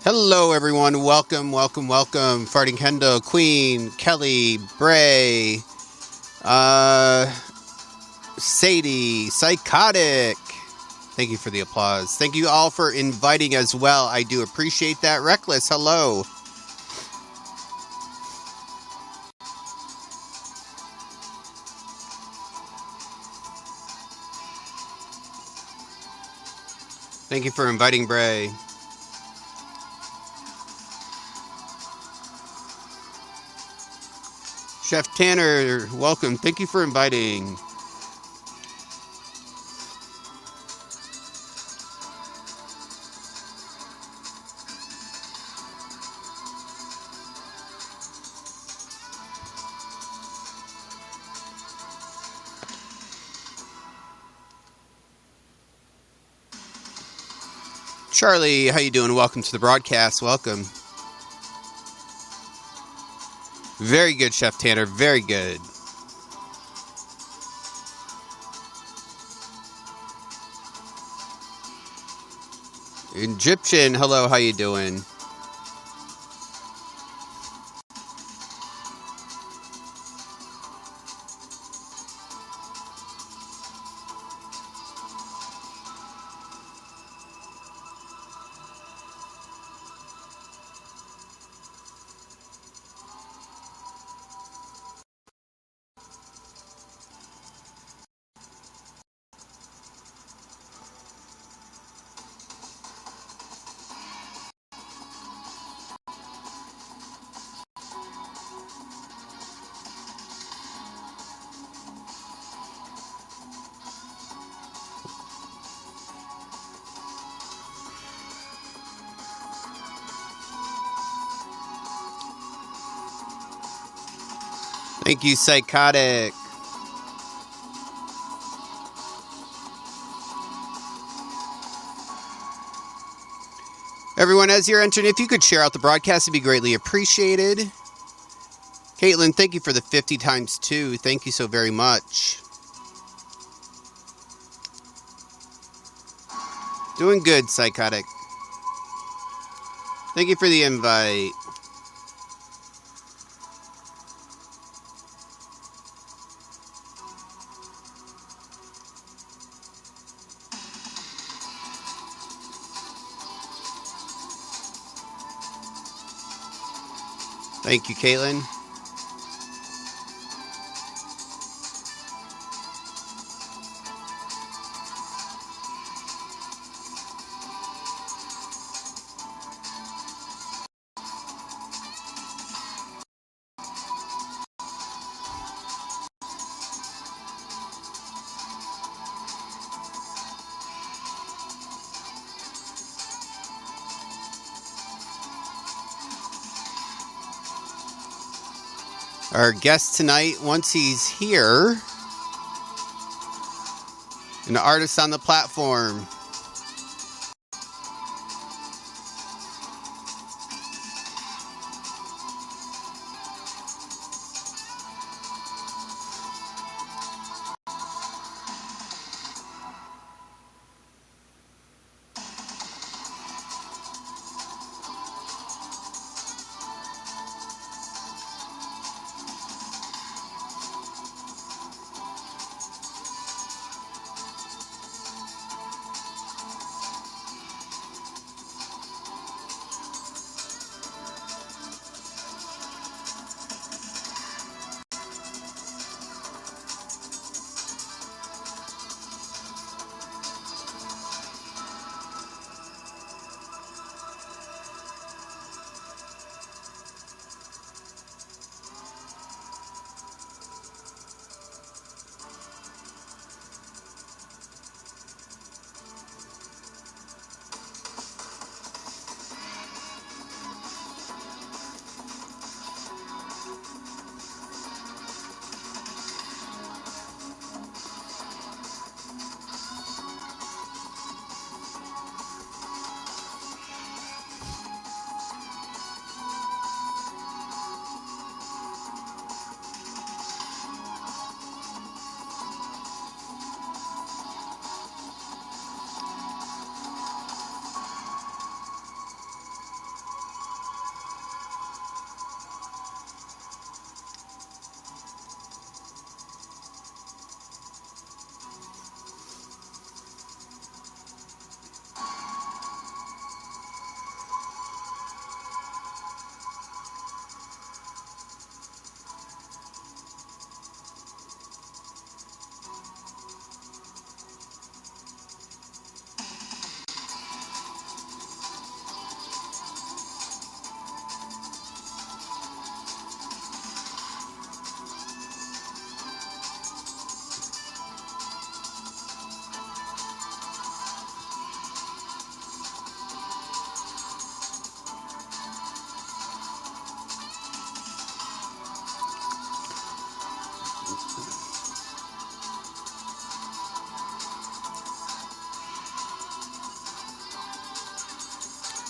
Hello, everyone. Welcome. Farting Kendo, Queen, Kelly, Bray, Sadie, Psychotic. Thank you for the applause. Thank you all for inviting as well. I do appreciate that. Reckless, hello. Thank you for inviting Bray. Chef Tanner, welcome. Thank you for inviting. Charlie, how you doing? Welcome to the broadcast. Welcome. Very good, Chef Tanner. Very good. Egyptian, hello. How you doing? Thank you, Psychotic. Everyone, as you're entering, if you could share out the broadcast, it'd be greatly appreciated. Caitlin, thank you for the 50 times 2. Thank you so very much. Doing good, Psychotic. Thank you for the invite. Thank you, Caitlin. Our guest tonight, once he's here, an artist on the platform.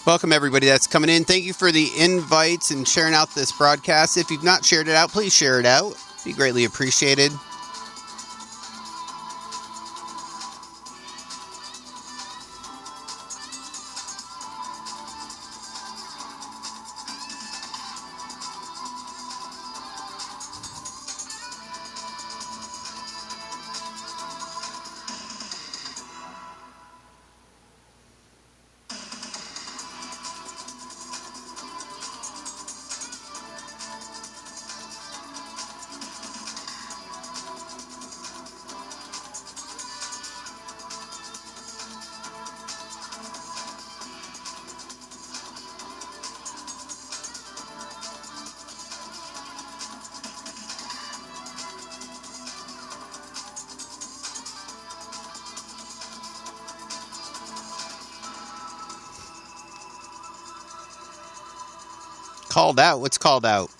Welcome, everybody that's coming in. Thank you for the invites and sharing out this broadcast. If you've not shared it out, please share it out. It'd be greatly appreciated. Called out? What's called out?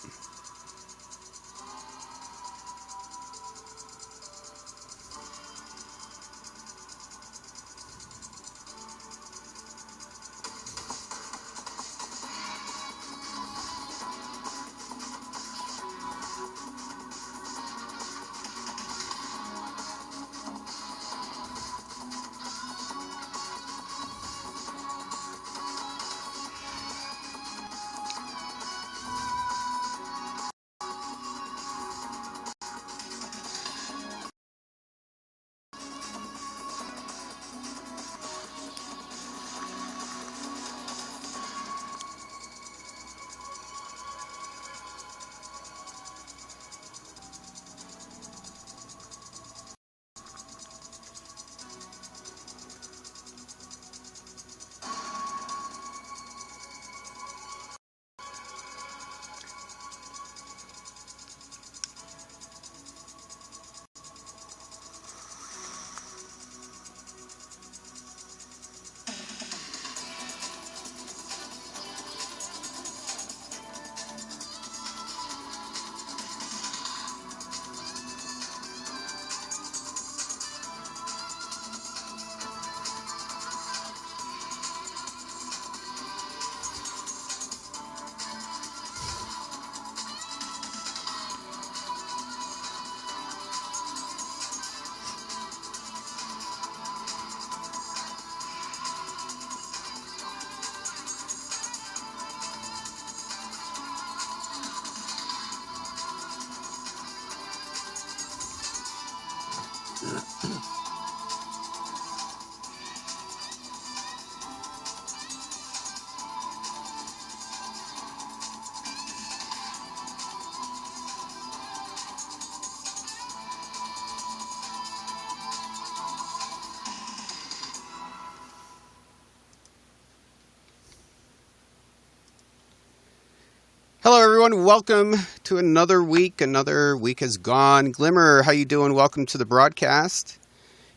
Hello, everyone. Welcome to another week. Another week has gone. Glimmer, how you doing? Welcome to the broadcast.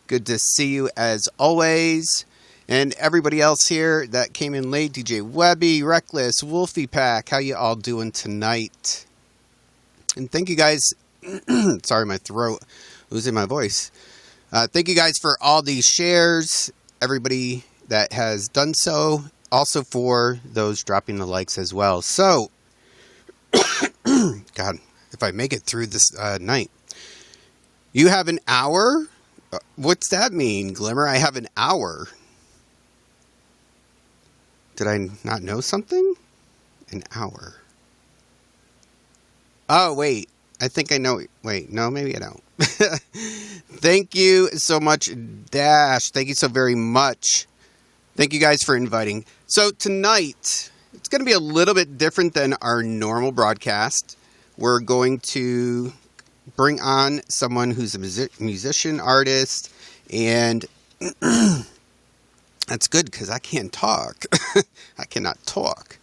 Good to see you as always. And everybody else here that came in late, DJ Webby, Reckless, Wolfie Pack, how you all doing tonight? And thank you guys. Sorry, my throat, losing my voice. Thank you guys for all these shares. Everybody that has done so. Also for those dropping the likes as well. So, God, if I make it through this night. You have an hour? What's that mean, Glimmer? I have an hour. Did I not know something? An hour. Oh, wait. I think I know. Wait, no, maybe I don't. Thank you so much, Dash. Thank you so very much. Thank you guys for inviting. So tonight, it's going to be a little bit different than our normal broadcast. We're going to bring on someone who's a musician, artist, and that's good because I can't talk. I cannot talk.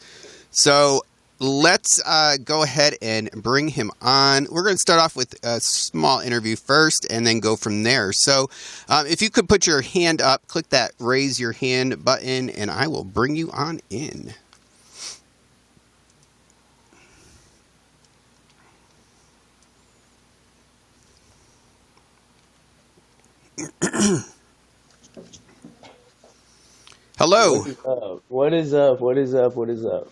So let's go ahead and bring him on. We're going to start off with a small interview first and then go from there. So if you could put your hand up, click that raise your hand button, and I will bring you on in. Hello. What is up? What is up? What is up? What is up?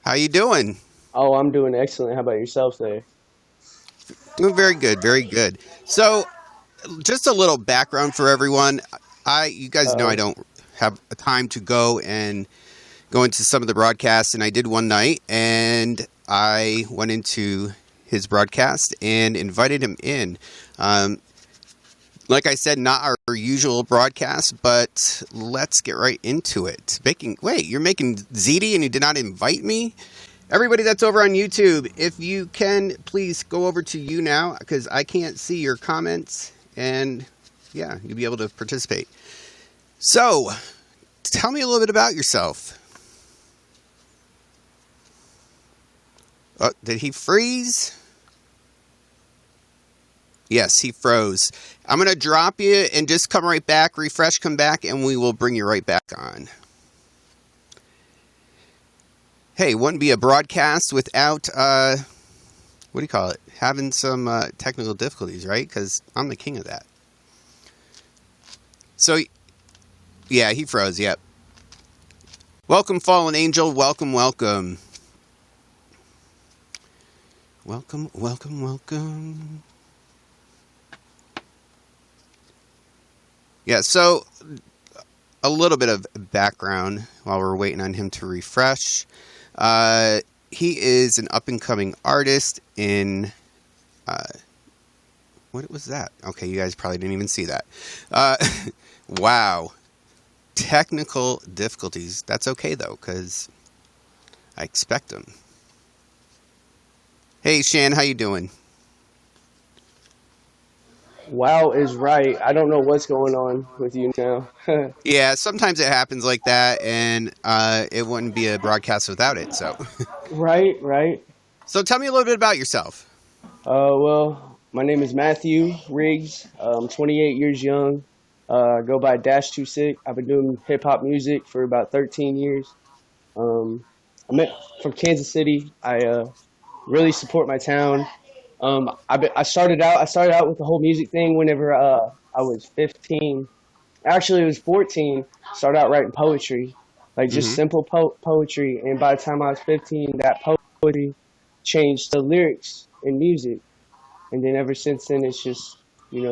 How you doing? Oh, I'm doing excellent. How about yourself there? Doing very good, very good. So, just a little background for everyone. You guys know I Oh, don't have time to go into some of the broadcasts, and I did one night, and I went into his broadcast and invited him in. Um, like I said, not our usual broadcast, but let's get right into it. Wait, you're making ziti and you did not invite me? Everybody that's over on YouTube, if you can, please go over to YouNow because I can't see your comments, and yeah, you'll be able to participate. So, tell me a little bit about yourself. Did he freeze? Yes, he froze. I'm going to drop you and just come right back, refresh, come back, and we will bring you right back on. Hey, wouldn't be a broadcast without, what do you call it? Having some technical difficulties, right? Because I'm the king of that. So, yeah, he froze, yep. Welcome, Fallen Angel. Welcome, welcome. Welcome, welcome, welcome. Yeah, so a little bit of background while we're waiting on him to refresh. He is an up-and-coming artist in... what was that? Okay, you guys probably didn't even see that. Wow. Technical difficulties. That's okay, though, because I expect them. Hey, Shan, how you doing? wow is right. I don't know what's going on with you now. Yeah, sometimes it happens like that, and it wouldn't be a broadcast without it, so... Right, right. So tell me a little bit about yourself. Well, my name is Matthew Riggs. I'm 28 years young. I go by DASH2SICK. I've been doing hip hop music for about 13 years. Um, from Kansas City. I really support my town. I started out. I started out with the whole music thing whenever I was 15. Actually, it was 14. Started out writing poetry, like just Hmm. simple poetry. And by the time I was 15, that poetry changed to lyrics and music. And then ever since then, it's just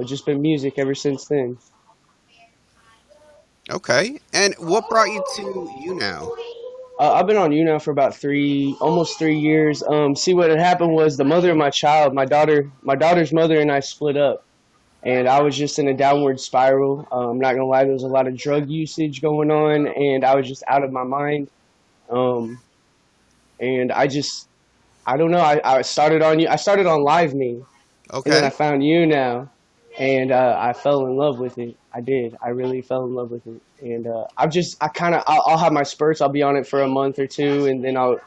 just been music ever since then. Okay. And what brought you to you now? I've been on YouNow for about almost 3 years. See what had happened was the mother of my child, my daughter's mother, and I split up, and I was just in a downward spiral. I'm not gonna lie, there was a lot of drug usage going on, and I was just out of my mind. Um, and I don't know. I started on you. I started on Live Me, and then I Okay. found YouNow, and I fell in love with it. I did. I really fell in love with it, and I'll have my spurts. I'll be on it for a month or two, and then I'll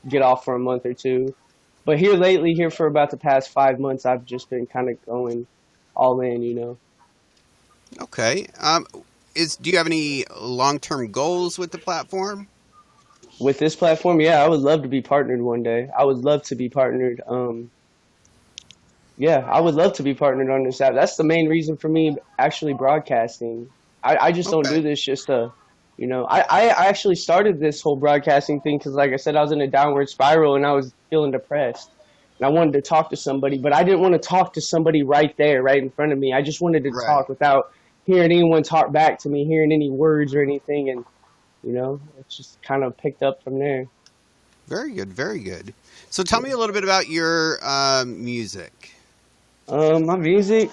get off for a month or two. But here lately, here for about the past 5 months, I've just been kind of going all in. Okay. Do you have any long-term goals with the platform? With this platform, yeah, I would love to be partnered one day. I would love to be partnered. Yeah, I would love to be partnered on this app. That's the main reason for me actually broadcasting. I just don't Okay. do this just to, I actually started this whole broadcasting thing because, like I said, I was in a downward spiral and I was feeling depressed. And I wanted to talk to somebody, but I didn't want to talk to somebody right there, right in front of me. I just wanted to Right. talk without hearing anyone talk back to me, hearing any words or anything. And, it's just kind of picked up from there. Very good. Very good. So tell me a little bit about your music. My music,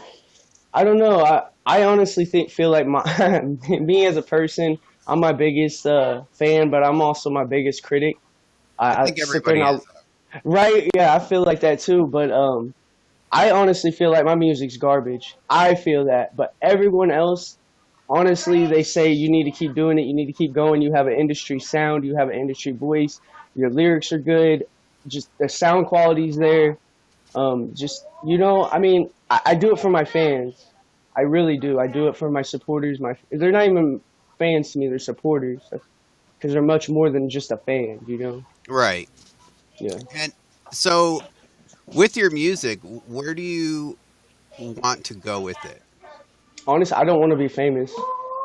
I don't know. I honestly feel like my me as a person, I'm my biggest fan, but I'm also my biggest critic. I I think sit there and everybody is. right, yeah, I feel like that too. But I honestly feel like my music's garbage. I feel that, but everyone else, honestly, they say you need to keep doing it. You need to keep going. You have an industry sound. You have an industry voice. Your lyrics are good. Just the sound quality's there. Just I mean, I do it for my fans. I really do. I do it for my supporters. They're not even fans to me. They're supporters because they're much more than just a fan. Right. Yeah. And so with your music, where do you want to go with it? Honestly, I don't want to be famous.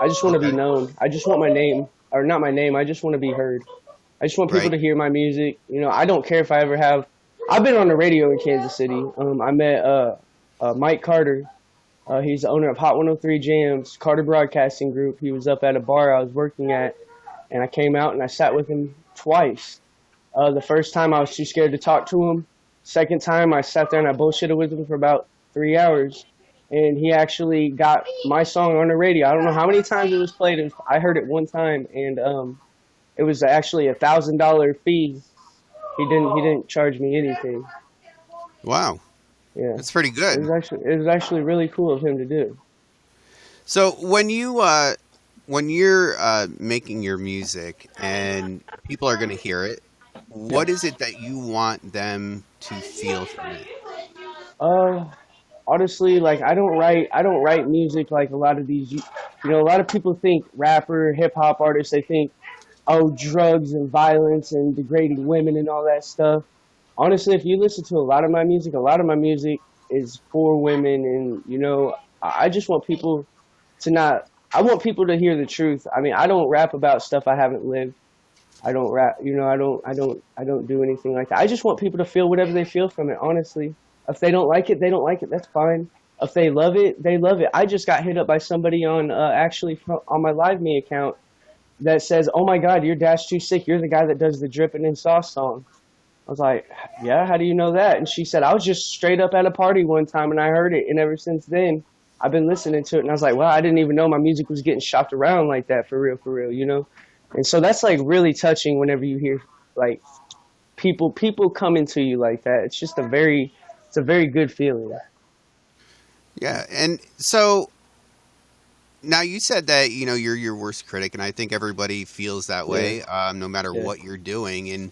I just want to be Okay. known. I just want my name, or not my name. I just want to be heard. I just want people Right. to hear my music. You know, I don't care if I ever have. I've been on the radio in Kansas City. I met Mike Carter. He's the owner of Hot 103 Jams, Carter Broadcasting Group. He was up at a bar I was working at, and I came out and I sat with him twice. The first time I was too scared to talk to him. Second time I sat there and I bullshitted with him for about 3 hours. And he actually got my song on the radio. I don't know how many times it was played. I heard it one time, and it was actually $1,000 fee. He didn't charge me anything. Wow. Yeah, That's pretty it good. was actually really cool of him to do. So when you're making your music and people are going to hear it, Yeah. what is it that you want them to feel from it? Uh, Honestly, like I don't write music like a lot of these. You know, a lot of people think rapper, hip hop artists. They think, oh, drugs and violence and degrading women and all that stuff. Honestly, if you listen to a lot of my music is for women, and you know, I just want people to not. I want people to hear the truth. I mean, I don't rap about stuff I haven't lived. I don't rap, you know, I don't do anything like that. I just want people to feel whatever they feel from it, honestly. If they don't like it, they don't like it. That's fine. If they love it, they love it. I just got hit up by somebody on on my Live Me account that says, "Oh my God, you're Dash2SICK. You're the guy that does the Drippin' in Sauce song." I was like, "Yeah, how do you know that?" And she said, "I was just straight up at a party one time and I heard it, and ever since then, I've been listening to it." And I was like, "Wow, I didn't even know my music was getting shopped around like that for real, you know?" And so that's like really touching whenever you hear like people coming to you like that. It's a very good feeling. Yeah. And so now you said that, you're your worst critic, and I think everybody feels that Yeah, way, no matter yeah, what you're doing. And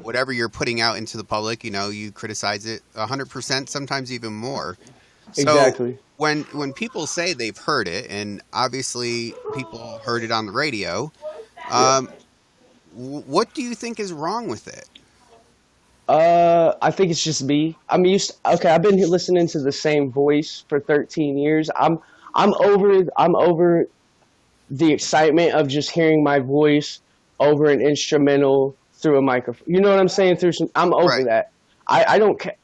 whatever you're putting out into the public, you criticize it 100%, sometimes even more. So exactly. when people say they've heard it, and obviously people heard it on the radio, Yeah. um, what do you think is wrong with it? I think it's just me. Okay, I've been listening to the same voice for 13 years. I'm over the excitement of just hearing my voice over an instrumental through a microphone. You know what I'm saying? I'm over Right. that. I don't care.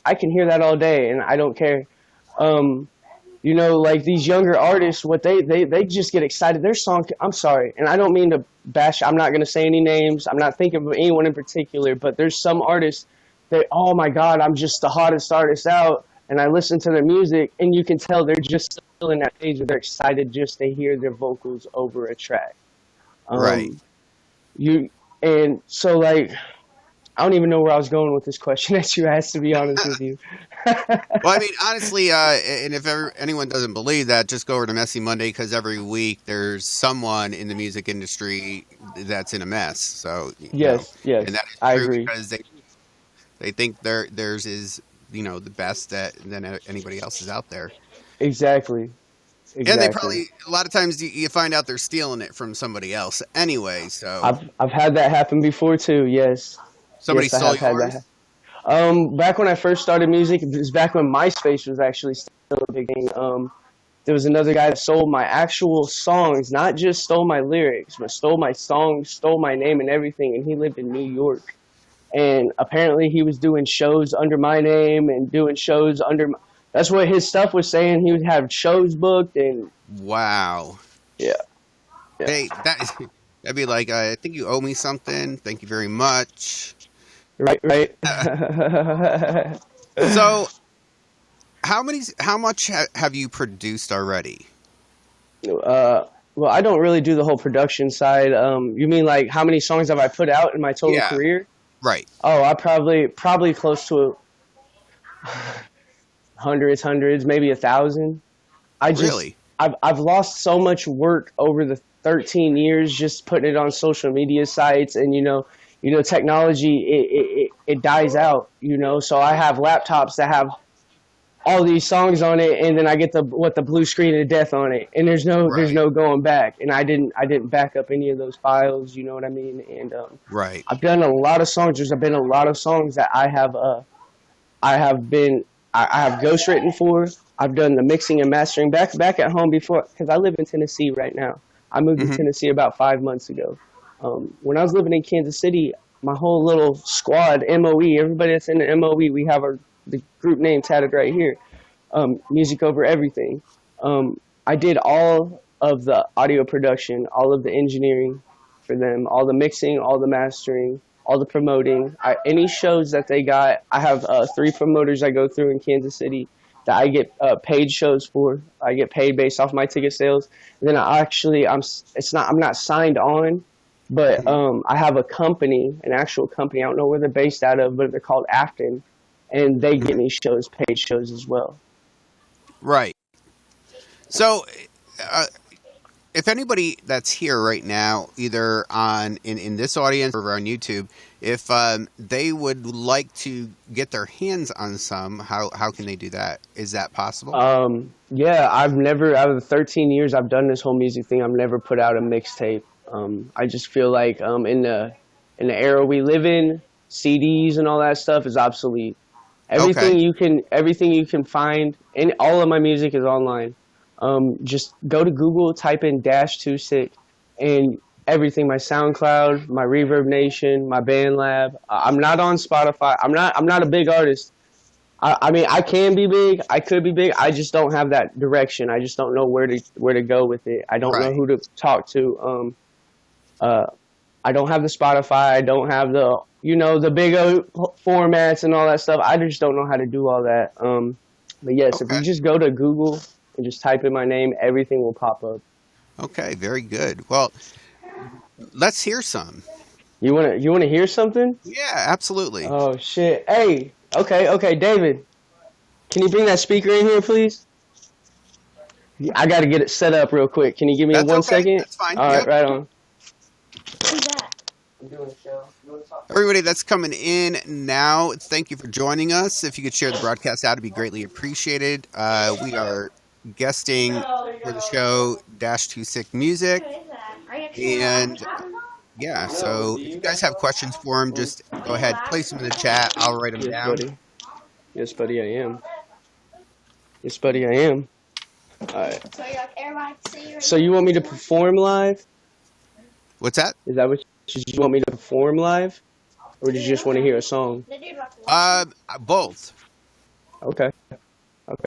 I can hear that all day, and I don't care. Um, you know, like these younger artists, what they just get excited. Their song, I'm sorry, and I don't mean to bash. I'm not going to say any names. I'm not thinking of anyone in particular, but there's some artists that, oh my God, I'm just the hottest artist out, and I listen to their music, and you can tell they're just still in that phase where they're excited just to hear their vocals over a track. Right. Um, you and so like I don't even know where I was going with this question that you asked. To be honest with you. Well, I mean, honestly, and if anyone doesn't believe that, just go over to Messy Monday, because every week there's someone in the music industry that's in a mess. So, Yes, and yes, that is I true agree. because they think theirs is, the best than anybody else is out there. Exactly, And they exactly. probably, a lot of times you find out they're stealing it from somebody else anyway. So I've had that happen before too. Yes, somebody yes, I stole have had that. yours. Back when I first started music, it was back when MySpace was actually still a big thing. There was another guy that sold my actual songs, not just stole my lyrics, but stole my songs, stole my name and everything. And he lived in New York. And apparently he was doing shows under my name and doing shows under. That's what his stuff was saying. He would have shows booked and Wow. yeah, yeah. Hey, that'd be like, I think you owe me something. Thank you very much. Right, right. So, how much have you produced already? Well, I don't really do the whole production side. You mean like how many songs have I put out in my total Yeah, career? right. Oh, I probably close to hundreds, maybe 1,000. I just Really? I've lost so much work over the 13 years just putting it on social media sites, and technology it dies out, so I have laptops that have all these songs on it, and then I get the blue screen of death on it, and there's Right. no going back, and I didn't back up any of those files, you know what I mean? And Right. I've done a lot of songs. There's been a lot of songs that I have been I have ghostwritten for. I've done the mixing and mastering back at home before, because I live in Tennessee right now. I moved to Hmm. Tennessee about 5 months ago. When I was living in Kansas City, my whole little squad, MOE, everybody that's in the MOE, we have the group name tatted right here. Music over everything. I did all of the audio production, all of the engineering for them, all the mixing, all the mastering, all the promoting. Any shows that they got, I have 3 promoters I go through in Kansas City that I get paid shows for. I get paid based off my ticket sales. And then I'm not signed on, but Hmm. I have a company, an actual company. I don't know where they're based out of, but they're called Afton, and they get Hmm. me paid shows as well. Right. So, uh, if anybody that's here right now, either in this audience or on YouTube, if they would like to get their hands on some, how can they do that? Is that possible? Yeah, I've never, out of the 13 years I've done this whole music thing, I've never put out a mixtape. I just feel like in the era we live in, CDs and all that stuff is obsolete. Okay. Everything you can find, and all of my music is online. Just go to Google, type in -2sick, and everything. My SoundCloud, my Reverb Nation, my BandLab. I'm not on Spotify. I'm not a big artist. I mean, I can be big. I could be big. I just don't have that direction. I just don't know where to go with it. I don't know Right. who to talk to. Uh, I don't have the Spotify. I don't have the the big O formats and all that stuff. I just don't know how to do all that. But yes, if Okay. you just go to Google and just type in my name, everything will pop up. Okay. Very good. Well, let's hear some. You wanna hear something? Yeah, absolutely. Oh shit! Hey, okay, David, can you bring that speaker in here, please? I got to get it set up real quick. Can you give me That's one okay. second? That's fine. All right, Yep. right on. Who's that? I'm doing a show. You wanna talk? Everybody that's coming in now, thank you for joining us. If you could share the broadcast out, it'd be greatly appreciated. We are guesting for the show -2sick Music. Who is that? Are you actually And on? yeah, so if you guys have questions for him, just go ahead, place them in the chat. I'll write them Yes, down. buddy. Yes, buddy, I am. Yes, buddy, I am. All right. So you're like, everybody can see you. So you want me to perform live? What's that? Is that what you want me to perform live, or did you just want to hear a song? The dude about to watch Both. Okay. Okay.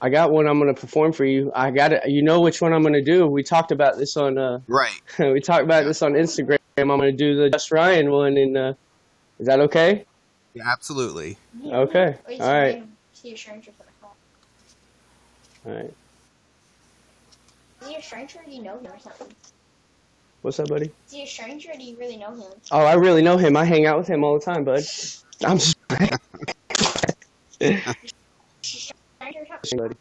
I got one I'm gonna perform for you. I got it. You know which one I'm gonna do. We talked about this on Right. we talked about this on Instagram. I'm gonna do the Just Ryan one, and is that okay? Yeah, absolutely. you. Okay. Or you All right. just see a stranger for the call. All right. Is he a stranger or do you know him or something? What's up, buddy? Is he a stranger or do you really know him? Oh, I really know him. I hang out with him all the time, bud. I'm just Stranger or something? buddy.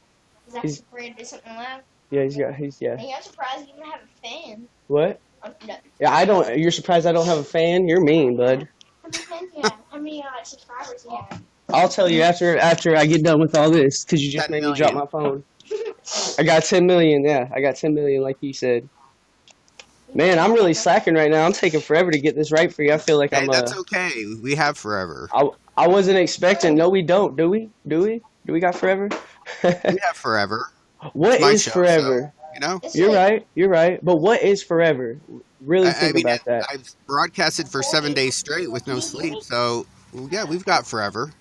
Is that He's- afraid to do something loud? Yeah, yeah. Hey, I'm surprised you don't have a fan. What? No. Yeah, I don't. You're surprised I don't have a fan? You're mean, bud. How many fans do you have? How many subscribers do you have? I'll tell you after I get done with all this, because you just 10 made me drop million. my phone. I got 10 million. Yeah, I got 10 million, like you said. Man, I'm really slacking right now. I'm taking forever to get this right for you. I feel like Hey, I'm that's okay. We have forever. I wasn't expecting. No, we don't. Do we? Do we got forever? We have forever. What It's my is show, forever? so, you know? It's You're like- right. You're right. But what is forever? Really I think mean, about that. I've broadcasted for 7 days straight with no sleep, so yeah, we've got forever.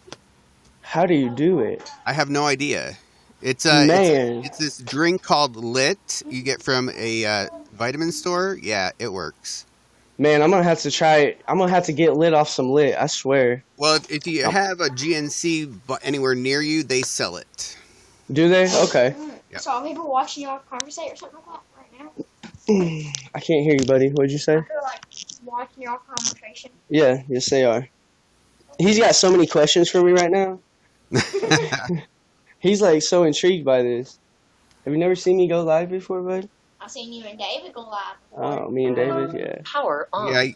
How do you do it? I have no idea. It's Man. it's this drink called Lit you get from a vitamin store. Yeah, it works. Man, I'm gonna have to try it. I'm gonna have to get lit off some lit. I swear. Well, if you have a GNC anywhere near you, they sell it. Do they? Okay. Yep. So are people watching y'all conversate or something like that right now? I can't hear you, buddy. What'd you say? They're like watching y'all conversation. Yeah. Yes, they are. He's got so many questions for me right now. He's like so intrigued by this. Have you never seen me go live before, bud? I've seen you and David go live. Oh, me and David, yeah. Power on. Yeah,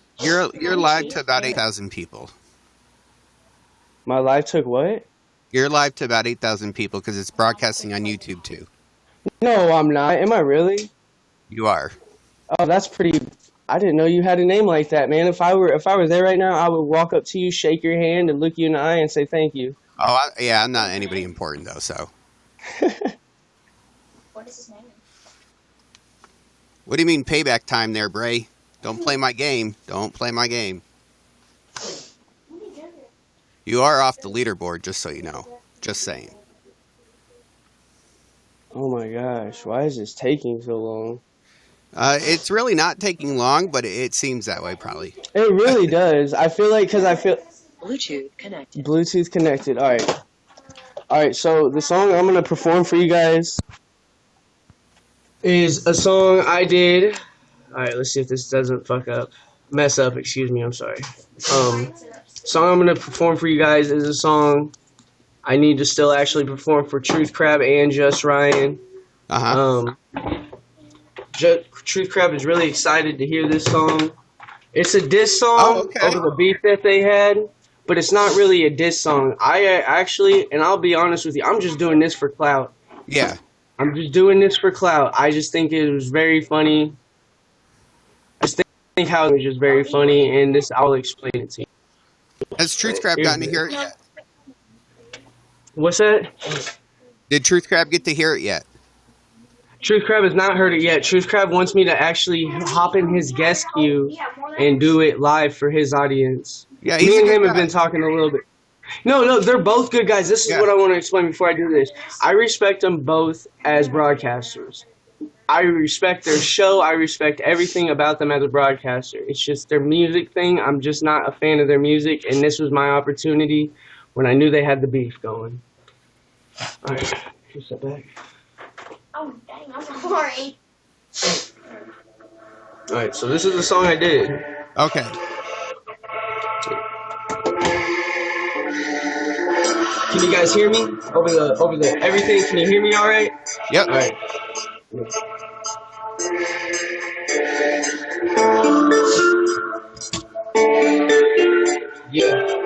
you're live to about 8,000 people. My live took what? You're live to about 8,000 people because it's broadcasting on YouTube too. No, I'm not. Am I really? You are. Oh, that's pretty. I didn't know you had a name like that, man. If I were there right now, I would walk up to you, shake your hand, and look you in the eye and say thank you. Yeah, I'm not anybody important though. So, What is his name? what do you mean payback time there, Bray? Don't play my game. Don't play my game. You are off the leaderboard, just so you know. Just saying. Oh my gosh, why is this taking so long? It's really not taking long, but it seems that way probably. It really does. I feel like because I feel Bluetooth connected. Bluetooth connected. All right. So the song I'm gonna perform for you guys is a song I did. All right, let's see if this doesn't mess up. Excuse me. I'm sorry. Song I'm gonna perform for you guys is a song I need to still actually perform for Truth Crab and Just Ryan. Truth Crab is really excited to hear this song. It's a diss song over the beef that they had, but it's not really a diss song. I actually, and I'll be honest with you, I'm just doing this for clout. Yeah. I'm just doing this for clout. I just think it was very funny. I just think how it was just very funny, and I'll explain it to you. Has Truth Crab gotten to hear it yet? What's that? Did Truth Crab get to hear it yet? Truth Crab has not heard it yet. Truth Crab wants me to actually hop in his guest queue and do it live for his audience. Yeah, me and him have been talking a little bit. No, they're both good guys. This is what I want to explain before I do this. I respect them both as broadcasters. I respect their show. I respect everything about them as a broadcaster. It's just their music thing. I'm just not a fan of their music, and this was my opportunity when I knew they had the beef going. All right, just step back. Oh, dang, I'm sorry. Alright, so this is the song I did. Okay. Can you guys hear me? Over the everything, can you hear me alright? Yep. Alright. Yeah.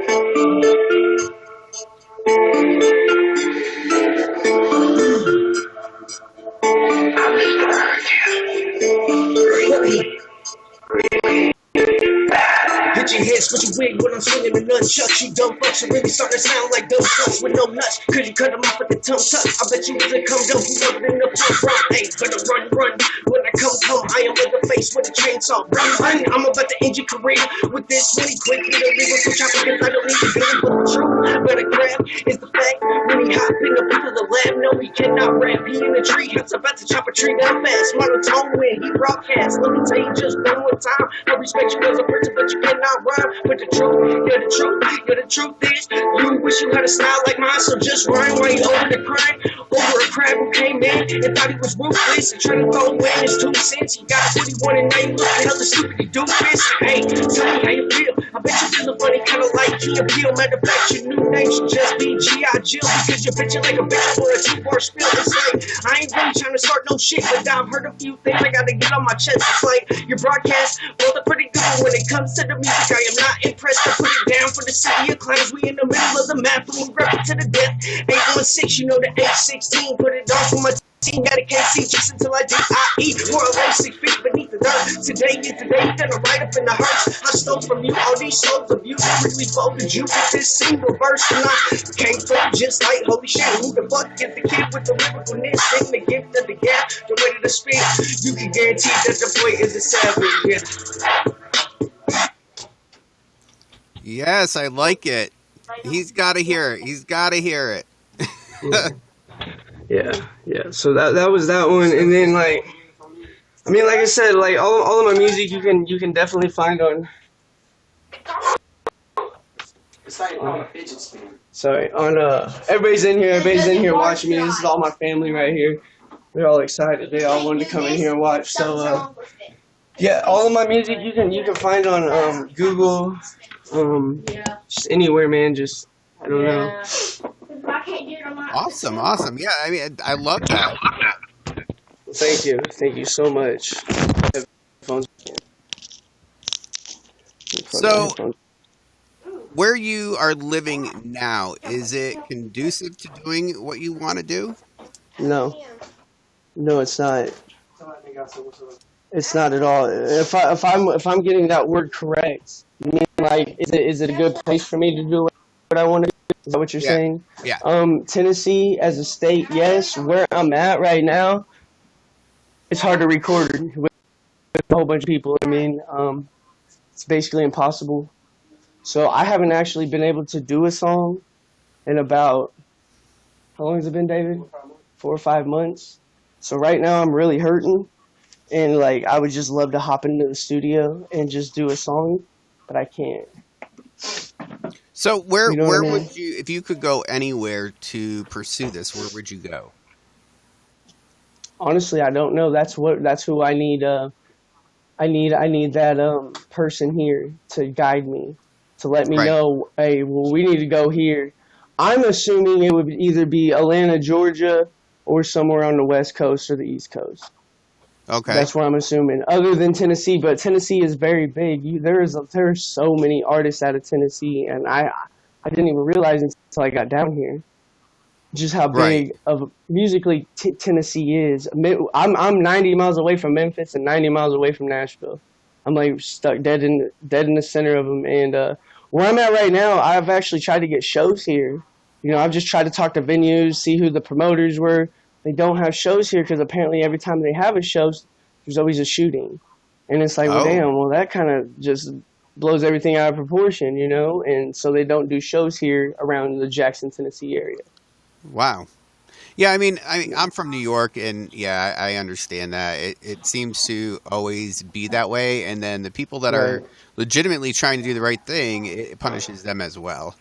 Hit your head, switch your wig when I'm swinging the nunchucks. You dumb fucks are really starting to sound like dumb fucks with no nuts. Cause you cut them off with the tongue tuck. I bet you was a come dumb who never in the pump run. Ain't gonna run. When I come, I am in the face with a chainsaw. Run. I'm about to end your career with this really quick little lyrical chopper. Cause I don't need to get it for the truth. But a grab is the fact. When he hopping up into the lab, no, he cannot rap. He in the tree house about to chop a tree down fast. Monotone when he broadcasts. Let me tell you just one more time. I respect you as a person, but you cannot rhyme. But the truth is, you wish you had a style like mine, so just rhyme while you over the crime. Over a crab who came in and thought he was ruthless and trying to throw away his 2 cents. He got what he wanted, now you looking hella stupid, you doofus. Hey, tell me how you feel. I bet you feelin' funny, kinda like Key Appeal. Matter of fact, your new name should just be G.I. Jill, because you're bitchin' like a bitch for a 2-bar spill. It's like, I ain't really trying to start no shit, but I've heard a few things I gotta get on my chest. It's like, your broadcast, well, they're pretty good, but when it comes to the music, I am not impressed. To put it down for the city of clowns, we in the middle of the map, and we rep it to the death. 816, you know the 816, put it on for my team, got a KC just until I D.I.E. More or less 6 feet beneath the dirt. Today is the day, gonna ride up in the hearts. I stole from you all these souls of you, really folded you with this single verse, and I came from just like holy shit. Who the fuck is the kid with the lyricalness and the gift of the gap, the way to the spit? You can guarantee that the boy is a savage. Yeah. Yes, I like it. He's got to hear it. He's got to hear it. Yeah. So that was that one, and then like I said, like all of my music you can definitely find on. It's like on a fidget spinner. Sorry, on everybody's in here watching me. This is all my family right here. They're all excited. They all wanted to come in here and watch. So yeah, all of my music you can find on Google. Just anywhere, man. Just I don't know. Awesome. Yeah, I mean, I love that. Thank you so much. So, where you are living now, is it conducive to doing what you want to do? No, it's not. It's not at all. If I'm getting that word correct, you mean like is it a good place for me to do what I want to Is that what you're Yeah. saying? Yeah. Tennessee as a state, yes. Where I'm at right now, it's hard to record with a whole bunch of people. I mean, it's basically impossible. So I haven't actually been able to do a song in about, how long has it been, David? 4 or 5 months. So right now I'm really hurting, and like I would just love to hop into the studio and just do a song, but I can't. So where You know what I mean? would you, if you could go anywhere to pursue this, where would you go? Honestly, I don't know. That's who I need. I need that person here to guide me, to let me Right. know, hey, well, we need to go here. I'm assuming it would either be Atlanta, Georgia, or somewhere on the West Coast or the East Coast. Okay. That's what I'm assuming. Other than Tennessee, but Tennessee is very big. There's so many artists out of Tennessee, and I didn't even realize until I got down here just how Right. big of musically Tennessee is. I'm 90 miles away from Memphis and 90 miles away from Nashville. I'm like stuck dead in the center of them. And where I'm at right now, I've actually tried to get shows here. You know, I've just tried to talk to venues, see who the promoters were. They don't have shows here because apparently every time they have a show, there's always a shooting. And it's like, well, Oh, damn, well, that kind of just blows everything out of proportion, you know? And so they don't do shows here around the Jackson, Tennessee area. wow. Yeah, I mean, I'm from New York, and yeah, I understand that. It seems to always be that way, and then the people that are Right. legitimately trying to do the right thing, it punishes them as well.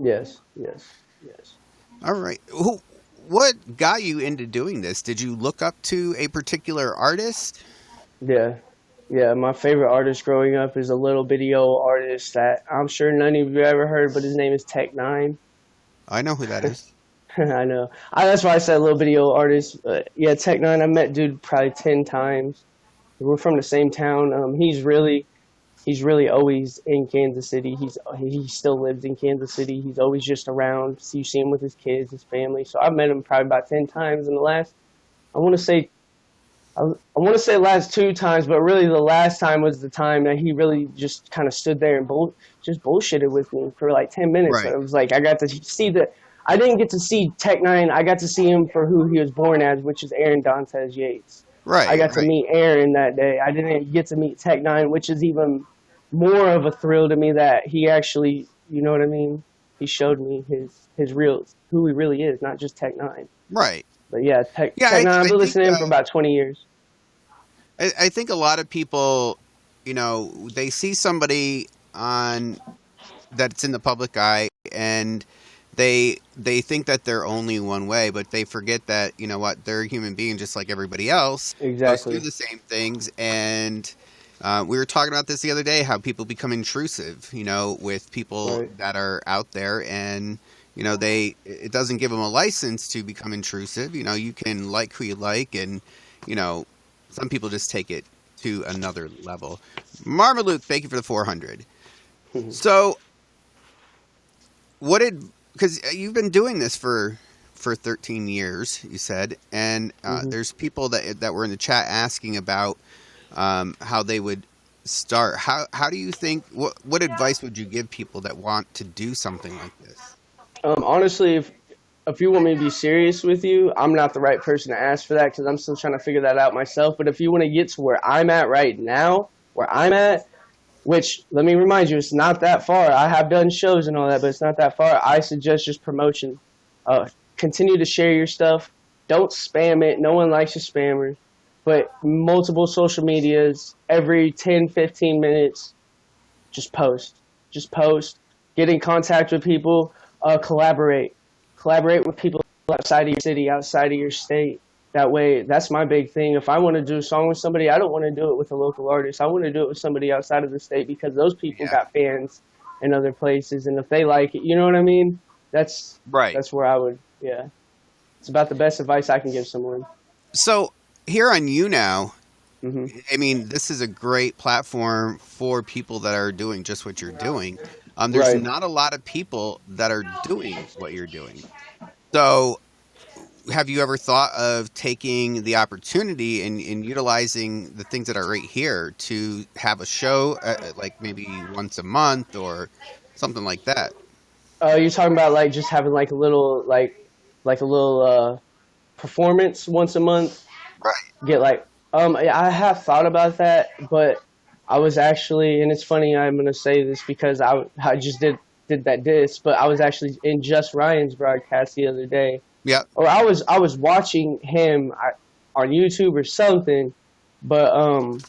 Yes, yes, yes. All right. What got you into doing this? Did you look up to a particular artist? Yeah. Yeah, my favorite artist growing up is a little bitty old artist that I'm sure none of you ever heard, but his name is Tech9. I know who that is. I know. That's why I said little bitty old artist. Yeah, Tech9. I met dude probably 10 times. We're from the same town. He's really always in Kansas City. He still lives in Kansas City. He's always just around. So you see him with his kids, his family. So I've met him probably about 10 times in the last. I want to say. I want to say last 2 times, but really the last time was the time that he really just kind of stood there and just bullshitted with me for like 10 minutes. Right. It was like I got to see the. I didn't get to see Tech9. I got to see him for who he was born as, which is Aaron Dantes Yates. Right. I got to Right. meet Aaron that day. I didn't get to meet Tech9, which is even more of a thrill to me that he actually, you know what I mean? He showed me his real, who he really is, not just Tech9. Right. But yeah, Yeah, Tech9, I've I been think listening to him for about 20 years. I think a lot of people, they see somebody on that's in the public eye, and they think that they're only one way, but they forget that what, they're a human being just like everybody else, goes through Exactly. the same things. And we were talking about this the other day, how people become intrusive, with people Right. that are out there, and it doesn't give them a license to become intrusive. You can like who you like, and some people just take it to another level. Marmaluke, thank you for the 400. So, because you've been doing this for 13 years, you said, and there's people that were in the chat asking about how they would start. How do you think? What advice would you give people that want to do something like this? Honestly, if you want me to be serious with you, I'm not the right person to ask for that because I'm still trying to figure that out myself. But if you want to get to where I'm at right now, where I'm at, which, let me remind you, it's not that far. I have done shows and all that, but it's not that far. I suggest just promotion. Continue to share your stuff. Don't spam it. No one likes a spammer. But multiple social medias, every 10, 15 minutes, just post. Just post. Get in contact with people. Collaborate. Collaborate with people outside of your city, outside of your state. That way, that's my big thing. If I want to do a song with somebody, I don't want to do it with a local artist. I want to do it with somebody outside of the state because those people Yeah. got fans in other places, and if they like it, you know what I mean? That's Right. where I would, yeah. It's about the best advice I can give someone. So here on YouNow, Hmm. I mean, this is a great platform for people that are doing just what you're doing. There's Right. not a lot of people that are doing what you're doing. So have you ever thought of taking the opportunity and utilizing the things that are right here to have a show, like maybe once a month or something like that? You're talking about like just having like a little performance once a month. Right. Get like yeah, I have thought about that, but I was actually, and it's funny I'm gonna say this because I just did that diss, but I was actually in Just Ryan's broadcast the other day, Yep. or I was watching him on YouTube or something, but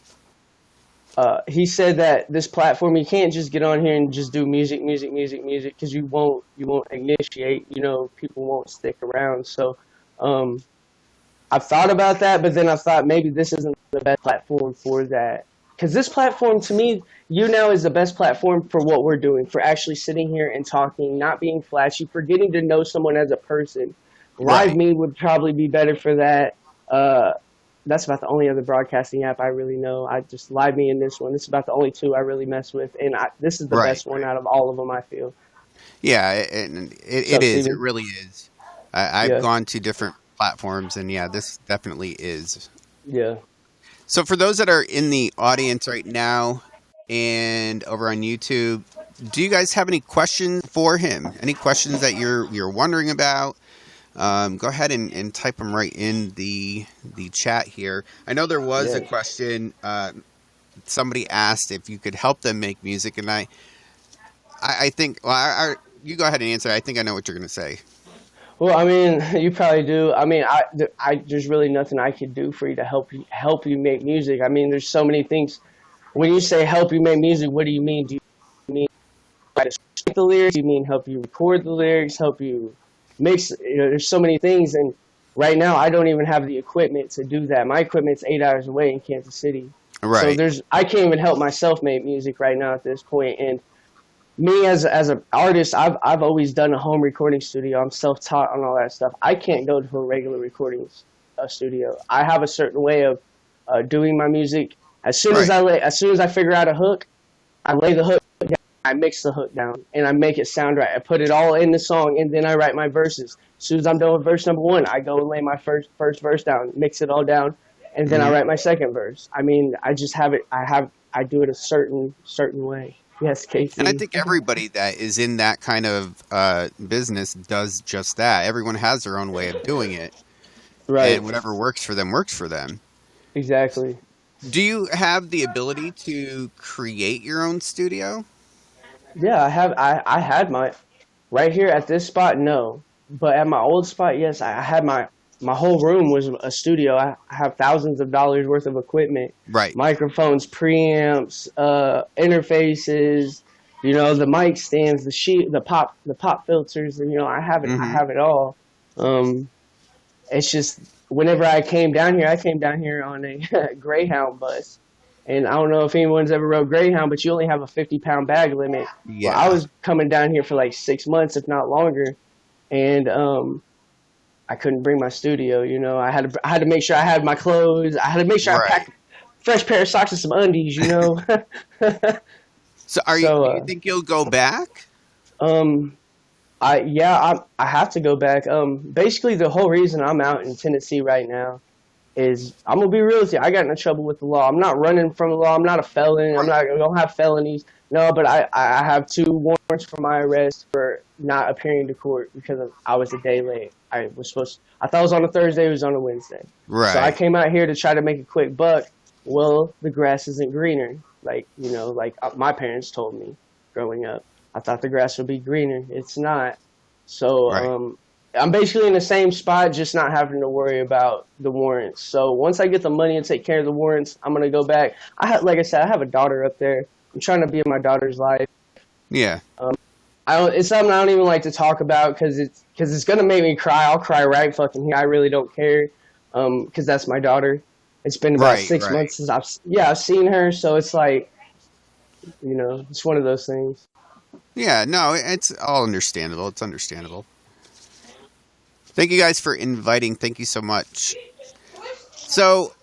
he said that this platform you can't just get on here and just do music because you won't initiate, you know, people won't stick around. So I've thought about that, but then I thought maybe this isn't the best platform for that. Because this platform, to me, YouNow is the best platform for what we're doing, for actually sitting here and talking, not being flashy, for getting to know someone as a person. Right. Live Me would probably be better for that. That's about the only other broadcasting app I really know. I just Live Me and this one. This is about the only two I really mess with, and this is the best one out of all of them, I feel. Yeah, it is. It really is. I've gone to different platforms, and yeah, this definitely is. Yeah. So for those that are in the audience right now and over on YouTube, do you guys have any questions for him? Any questions that you're wondering about? Go ahead and type them right in the chat here. I know there was a question. Somebody asked if you could help them make music, and I think, well, you go ahead and answer. I think I know what you're going to say. Well, I mean, you probably do. I mean, there's really nothing I could do for you to help you make music. I mean, there's so many things. When you say help you make music, what do you mean? Do you mean write the lyrics? Do you mean help you record the lyrics? Help you mix? You know, there's so many things, and right now I don't even have the equipment to do that. My equipment's 8 hours away in Kansas City. Right. So I can't even help myself make music right now at this point. And me as an artist, I've always done a home recording studio. I'm self-taught on all that stuff. I can't go to a regular recording studio. I have a certain way of doing my music. As soon as I figure out a hook, I lay the hook down, I mix the hook down, and I make it sound right. I put it all in the song, and then I write my verses. As soon as I'm done with verse number 1, I go and lay my first verse down, mix it all down, and then I write my second verse. I mean, I just have it. I do it a certain way. Yes, Casey. And I think everybody that is in that kind of business does just that. Everyone has their own way of doing it. Right. And whatever works for them, works for them. Exactly. Do you have the ability to create your own studio? Yeah, I have. I had my, right here at this spot, no. But at my old spot, yes, I had my whole room was a studio. I have thousands of dollars worth of equipment. Right. Microphones, preamps, interfaces, you know, the mic stands, the pop filters, and you know, I have it all. It's just whenever I came down here on a Greyhound bus. And I don't know if anyone's ever rode Greyhound, but you only have a 50-pound bag limit. Yeah. Well, I was coming down here for like 6 months, if not longer, and I couldn't bring my studio. You know, I had to make sure I had my clothes. I had to make sure I packed a fresh pair of socks and some undies. You know. So, do you think you'll go back? I have to go back. Basically, the whole reason I'm out in Tennessee right now is, I'm gonna be real with you. I got in trouble with the law. I'm not running from the law. I'm not a felon. I don't have felonies. No, but I have 2 warrants for my arrest for not appearing to court because I was a day late. I thought it was on a Thursday. It was on a Wednesday. Right. So I came out here to try to make a quick buck. Well, the grass isn't greener. Like, you know, like my parents told me growing up. I thought the grass would be greener. It's not. So I'm basically in the same spot, just not having to worry about the warrants. So once I get the money and take care of the warrants, I'm going to go back. Like I said, I have a daughter up there. I'm trying to be in my daughter's life. Yeah. It's something I don't even like to talk about because it's going to make me cry. I'll cry right fucking here. I really don't care because that's my daughter. It's been about 6 months since I've seen her. So it's like, you know, it's one of those things. Yeah, no, it's all understandable. It's understandable. Thank you guys for inviting. Thank you so much. So,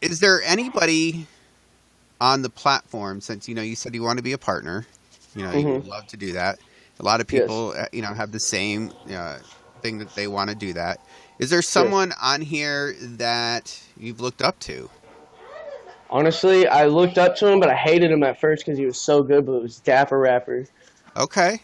is there anybody on the platform, since, you know, you said you want to be a partner, you know, you would love to do that. A lot of people, you know, have the same thing that they want to do that. Is there someone on here that you've looked up to? Honestly, I looked up to him, but I hated him at first because he was so good, but it was Dapper Rapper. Okay.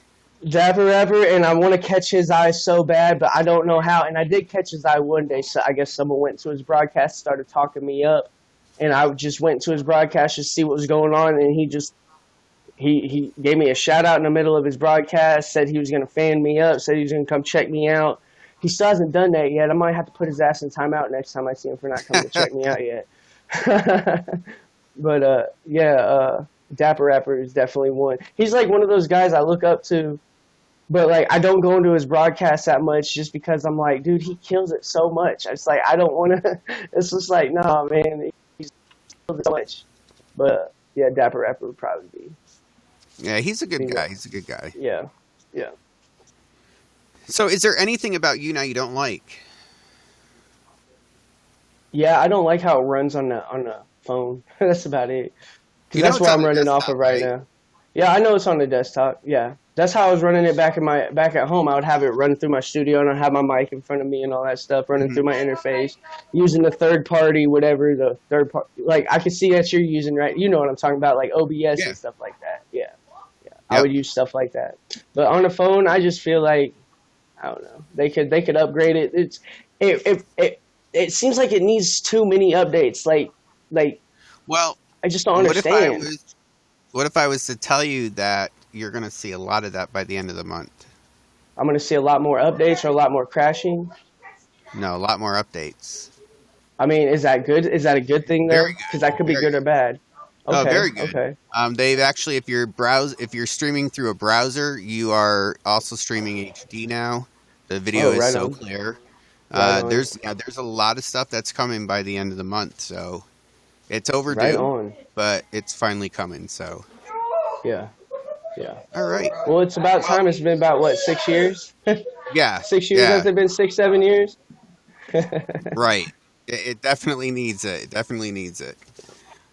Dapper Rapper, and I want to catch his eye so bad, but I don't know how. And I did catch his eye one day, so I guess someone went to his broadcast, started talking me up, and I just went to his broadcast to see what was going on, and he gave me a shout out in the middle of his broadcast, said he was going to fan me up, said he was going to come check me out. He still hasn't done that yet. I might have to put his ass in timeout next time I see him for not coming to check me out yet. But Dapper Rapper is definitely one. He's like one of those guys I look up to. But, like, I don't go into his broadcast that much just because I'm like, dude, he kills it so much. It's like, I don't want to. It's just like, nah, man, he kills it so much. But, yeah, Dapper Rapper would probably be. Yeah, he's a good guy. He's a good guy. Yeah, yeah. So is there anything about YouNow you don't like? Yeah, I don't like how it runs on the phone. That's about it. You know That's it's what on I'm the running off desktop, of right now. Yeah, I know it's on the desktop. Yeah. That's how I was running it back at home. I would have it run through my studio, and I'd have my mic in front of me and all that stuff running through my interface, using the third party, whatever the third part. Like, I can see that you're using, right? You know what I'm talking about, like OBS and stuff like that. Yeah. Yep. I would use stuff like that. But on the phone, I just feel like, I don't know. They could upgrade it. It seems like it needs too many updates. Well, I just don't understand. What if I was to tell you that you're going to see a lot of that by the end of the month? I'm going to see a lot more updates or a lot more crashing? No, a lot more updates. I mean, is that good? Is that a good thing, though? Because that could be good or bad. Okay, oh, very good. Okay. They've actually, if you're streaming through a browser, you are also streaming HD now. The video is so clear. There's a lot of stuff that's coming by the end of the month, so it's overdue, but it's finally coming. So yeah. All right. Well, it's about time. It's been about what, 6 years? Yeah. 6 years. Has it been 6, 7 years? Right. It definitely needs it. It definitely needs it.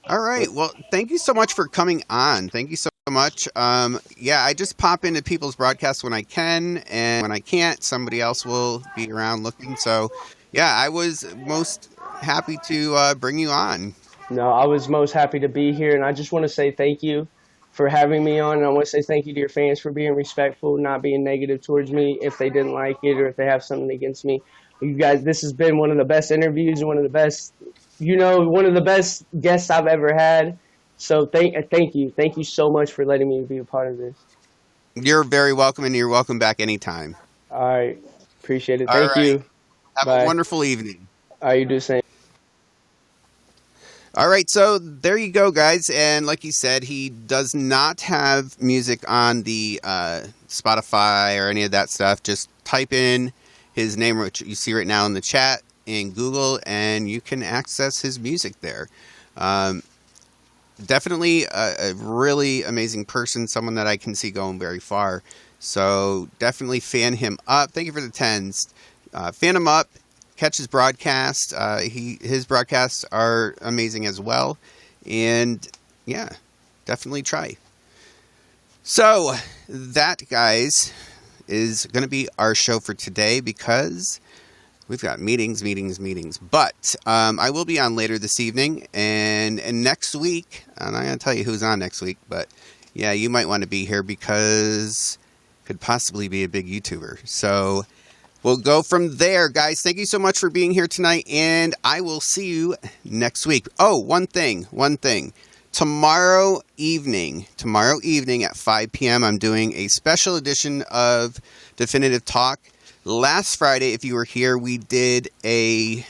All right. Well, thank you so much for coming on. Thank you so much. I just pop into people's broadcasts when I can, and when I can't, somebody else will be around looking. So, yeah, I was most happy to bring you on. No, I was most happy to be here, and I just want to say thank you for having me on, and I want to say thank you to your fans for being respectful, not being negative towards me if they didn't like it or if they have something against me. You guys, this has been one of the best interviews, one of the best guests I've ever had. So thank you. Thank you so much for letting me be a part of this. You're very welcome, and you're welcome back anytime. All right. Appreciate it. Thank you. Have a wonderful evening. All right, you do the same. All right, so there you go, guys. And like you said, he does not have music on the Spotify or any of that stuff. Just type in his name, which you see right now in the chat, in Google, and you can access his music there. Definitely a really amazing person, someone that I can see going very far. So definitely fan him up. Thank you for the 10s. Fan him up. Catch his broadcast. His broadcasts are amazing as well. And yeah, definitely try. So that, guys, is going to be our show for today because we've got meetings. But I will be on later this evening and next week. And I'm going to tell you who's on next week. But yeah, you might want to be here because could possibly be a big YouTuber. So we'll go from there, guys. Thank you so much for being here tonight, and I will see you next week. Oh, one thing. Tomorrow evening at 5 p.m., I'm doing a special edition of Definitive Talk. Last Friday, if you were here, we did a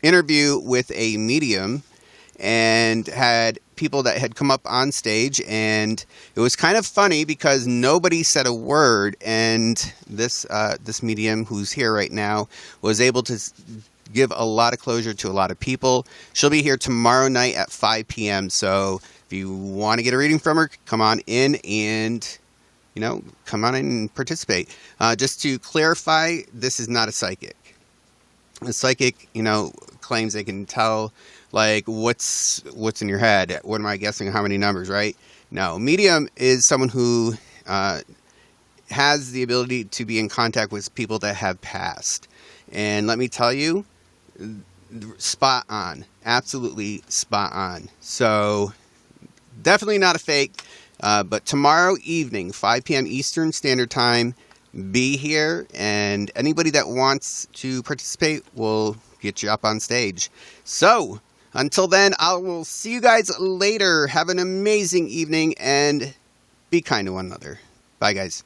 interview with a medium and had people that had come up on stage, and it was kind of funny because nobody said a word, and this medium who's here right now was able to give a lot of closure to a lot of people. She'll be here tomorrow night at 5 p.m. So if you want to get a reading from her, come on in and participate. Just to clarify, this is not a psychic. A psychic, claims they can tell like what's in your head. What am I guessing? How many numbers, right? No, medium is someone who has the ability to be in contact with people that have passed. And let me tell you, spot on. Absolutely spot on. So definitely not a fake. But tomorrow evening, 5 p.m. Eastern Standard Time, be here, and anybody that wants to participate will get you up on stage. So, until then, I will see you guys later. Have an amazing evening, and be kind to one another. Bye, guys.